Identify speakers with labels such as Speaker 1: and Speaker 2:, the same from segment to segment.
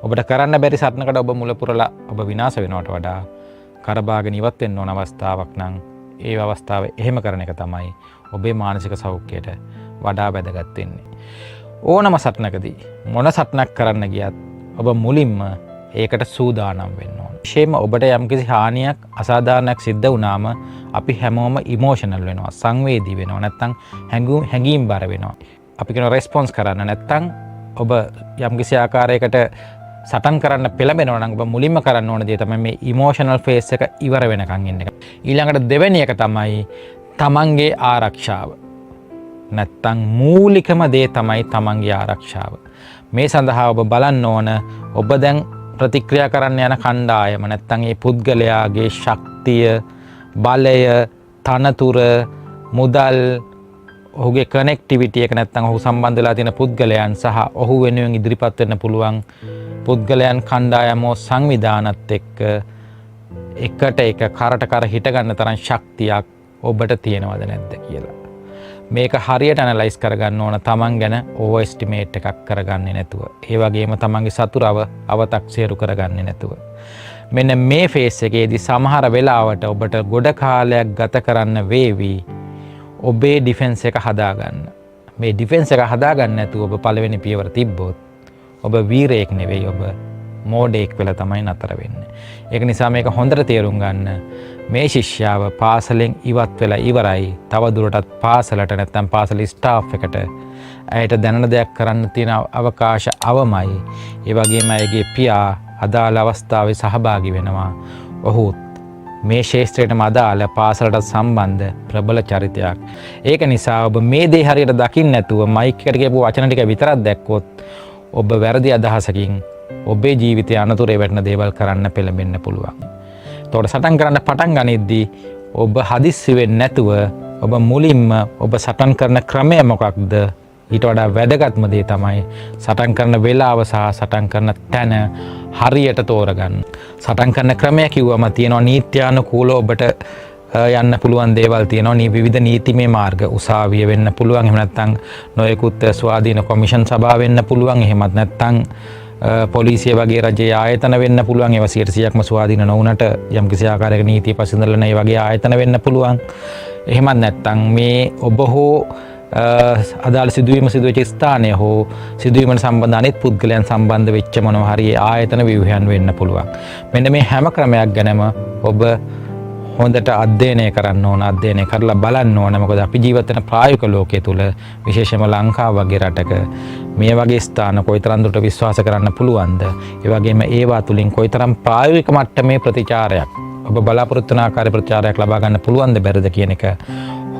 Speaker 1: ඔබට කරන්න බැරි සටනකට ඔබ මුල පුරලා ඔබ විනාශ වෙනවට වඩා කරබාගෙන ඉවත් වෙන්න ඕන අවස්ථාවක් නම් ඒ අවස්ථාව එහෙම කරන එක තමයි ඔබේ මානසික සෞඛ්‍යයට වඩා වැදගත් වෙන්නේ. ඕනම සටනකදී මොන සටනක් කරන්න ගියත් ඔබ මුලින්ම ඒකට සූදානම් වෙන්න ඕන. විශේෂයෙන්ම ඔබට යම්කිසි හානියක් අසාධාරණයක් සිද්ධ වුණාම අපි හැමෝම ඉමෝෂනල් වෙනවා, සංවේදී වෙනවා, නැත්තම් හැඟීම් බර වෙනවා. අපි කියන රෙස්පොන්ස් කරන්න නැත්තම් ඔබ යම්කිසි ආකාරයකට සටන් කරන්න පෙළඹෙනවා නම් ඔබ මුලින්ම කරන්න ඕන දේ තමයි මේ ඉමෝෂනල් ෆේස් එක ඉවර වෙනකන් ඉන්න එක. ඊළඟට දෙවෙනි එක තමයි තමන්ගේ ආරක්ෂාව. නැත්තම් මූලිකම දේ තමයි තමන්ගේ ආරක්ෂාව. මේ සඳහා ඔබ බලන්න ඕන ඔබ දැන් ප්‍රතික්‍රියා කරන්න යන කණ්ඩායම නැත්තම් ඒ පුද්ගලයාගේ ශක්තිය, බලය, තනතුර, මුදල්, ඔහුගේ කනෙක්ටිවිටි එක නැත්තම් ඔහු සම්බන්ධ වෙලා තියෙන පුද්ගලයන් සහ ඔහු වෙනුවෙන් ඉදිරිපත් වෙන්න පුළුවන් පුද්ගලයන් කණ්ඩායම සංවිධානත් එක්ක එකට එක කරට කර හිට ගන්න තරම් ශක්තියක් ඔබට තියෙනවද නැද්ද කියලා. මේක හරියට ඇනලයිස් කරගන්න ඕන තමන් ගැන ඕවර් එස්ටිමේට් එකක් කරගන්නේ නැතුව. ඒ වගේම තමන්ගේ සතුරව අව탁සේරු කරගන්නේ නැතුව. මෙන්න මේ ෆේස් එකේදී සමහර වෙලාවට ඔබට ගොඩ කාලයක් ගත කරන්න වේවි ඔබේ ඩිෆෙන්ස් එක හදාගන්න. මේ ඩිෆෙන්ස් එක හදාගන්න නැතුව ඔබ පළවෙනි පියවර තිබ්බොත් ඔබ වීරයෙක් නෙවෙයි, ඔබ මෝඩයෙක් වෙලා තමයි නතර වෙන්නේ. ඒක නිසා මේක හොඳට තේරුම් ගන්න. මේ ශිෂ්‍යාව පාසලෙන් ඉවත් වෙලා ඉවරයි. තව දුරටත් පාසලට නැත්නම් පාසල ස්ටාෆ් එකට ඇයට දැනන දෙයක් කරන්න තියෙන අවකාශ අවමයි. ඒ වගේම ඇයගේ පියා අදාළ අවස්ථාවේ සහභාගී වෙනවා. ඔහු මේ ශාස්ත්‍රයටම අදාළ පාසලට සම්බන්ධ ප්‍රබල චරිතයක්. ඒක නිසා ඔබ මේ දේ හරියට දකින්න නැතුව මයික් එකට කියපු වචන ටික විතරක් දැක්කොත් ඔබ වැරදි අදහසකින් ඔබේ ජීවිතය අනතුරේ වැටෙන දේවල් කරන්න පෙළඹෙන්න පුළුවන්. එතකොට සටන් කරන්න පටන් ගනිද්දී ඔබ හදිස්සි වෙන්නේ නැතුව ඔබ මුලින්ම ඔබ සටන් කරන ක්‍රමය මොකක්ද? ඊට වඩා වැදගත්ම දේ තමයි සටන් කරන වේලාව සහ සටන් කරන තැන හරියට තෝරගන්න. සටන් කරන ක්‍රමය කිව්වම තියෙනවා නීත්‍යානුකූලව ඔබට යන්න පුළුවන් දේවල් තියෙනවා. විවිධ නීතිමය මාර්ග උසාවිය වෙන්න පුළුවන්. එහෙම නැත්නම් නොයෙකුත් ස්වාධීන කොමිෂන් සභා වෙන්න පුළුවන්. එහෙමත් නැත්නම් පොලිසිය වගේ රජයේ ආයතන වෙන්න පුළුවන්. ඒවා 100%ක්ම ස්වාධීන නොවුනට යම්කිසි ආකාරයක නීතිය පසුඳලන ඒ වගේ ආයතන වෙන්න පුළුවන්. එහෙමත් නැත්නම් මේ ඔබ හෝ අදාළ සිදුවීම සිදුවෙච්ච ස්ථානය හෝ සිදුවීමට සම්බන්ධ අනෙක් පුද්ගලයන් සම්බන්ධ වෙච්ච මොනවා හරි ආයතන ව්‍යුහයන් වෙන්න පුළුවන්. මෙන්න මේ හැම ක්‍රමයක් ගැනම ඔබ හොඳට අධ්‍යයනය කරන්න ඕන, අධ්‍යයනය කරලා බලන්න ඕන. මොකද අපි ජීවත් වෙන ප්‍රායෝගික ලෝකයේ තුල විශේෂයෙන්ම ලංකාව වගේ රටක මේ වගේ ස්ථාන කොයිතරම් දුරට විශ්වාස කරන්න පුළුවන්ද? ඒ වගේම ඒවා තුලින් කොයිතරම් ප්‍රායෝගික මට්ටමේ ප්‍රතිචාරයක් ඔබ බලාපොරොත්තු වන ආකාරයේ ප්‍රතිචාරයක් ලබා ගන්න පුළුවන්ද බැරිද කියන එක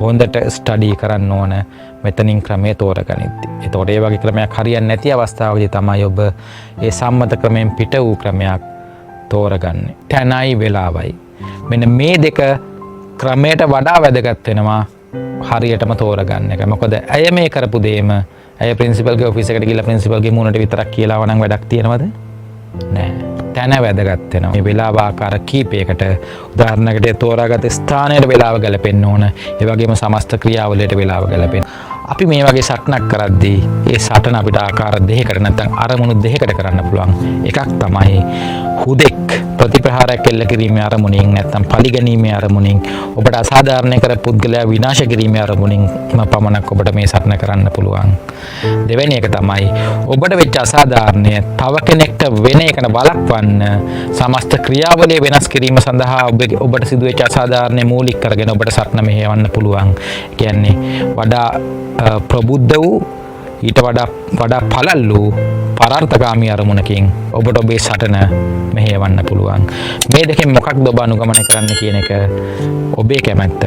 Speaker 1: හොඳට ස්ටඩි කරන්න ඕන මෙතනින් ක්‍රමයේ තෝරගනිද්දී. ඒතකොට ඒ වගේ ක්‍රමයක් හරියන්නේ නැති අවස්ථාවලදී තමයි ඔබ ඒ සම්මත ක්‍රමයෙන් පිට වූ ක්‍රමයක් තෝරගන්නේ. තැනයි වෙලාවයි. මෙන්න මේ දෙක ක්‍රමයට වඩා වැදගත් වෙනවා හරියටම තෝරගන්න එක. මොකද ඇය මේ කරපු දෙයම ඇය ප්‍රින්සිපල්ගේ ඔෆිස් එකට ගිහලා ප්‍රින්සිපල්ගේ මූණට විතරක් කියලා වනම් වැඩක් තියනවද? නෑ. තැන වැදගත් වෙනවා. මේ වෙලාව ආකාර කීපයකට උදාහරණයකට තෝරාගත ස්ථානයට වෙලාව ගැලපෙන්න ඕන. ඒ වගේම සමස්ත ක්‍රියාවලියට වෙලාව ගැලපෙන්න. අපි මේ වගේ සටනක් කරද්දී ඒ සටන අපිට ආකාර දෙකකට නැත්නම් අරමුණු දෙකකට කරන්න පුළුවන්. එකක් තමයි හුදෙක් ප්‍රතිප්‍රහාරයක් එල්ල කිරීමේ අරමුණින් නැත්නම් පරිගැනීමේ අරමුණින් ඔබට අසාධාරණ කර පුද්ගලයා විනාශ කිරීමේ අරමුණින් පමණක් ඔබට මේ සටන කරන්න පුළුවන්. දෙවෙනි එක තමයි ඔබට වෙච්ච අසාධාරණය තව කෙනෙක්ට වෙන එකට බලපන්න සමස්ත ක්‍රියාවලිය වෙනස් කිරීම සඳහා ඔබට සිදුවෙච්ච අසාධාරණය මූලික කරගෙන ඔබට සටන මෙහෙයවන්න පුළුවන්. කියන්නේ වඩා ප්‍රබුද්ධ වූ ඊට වඩා පළල් වූ පරාර්ථකාමී අරමුණකින් ඔබට ඔබේ සටන මෙහෙයවන්න පුළුවන්. මේ දෙකෙන් මොකක්ද ඔබ අනුගමනය කරන්න කියන එක ඔබේ කැමැත්ත.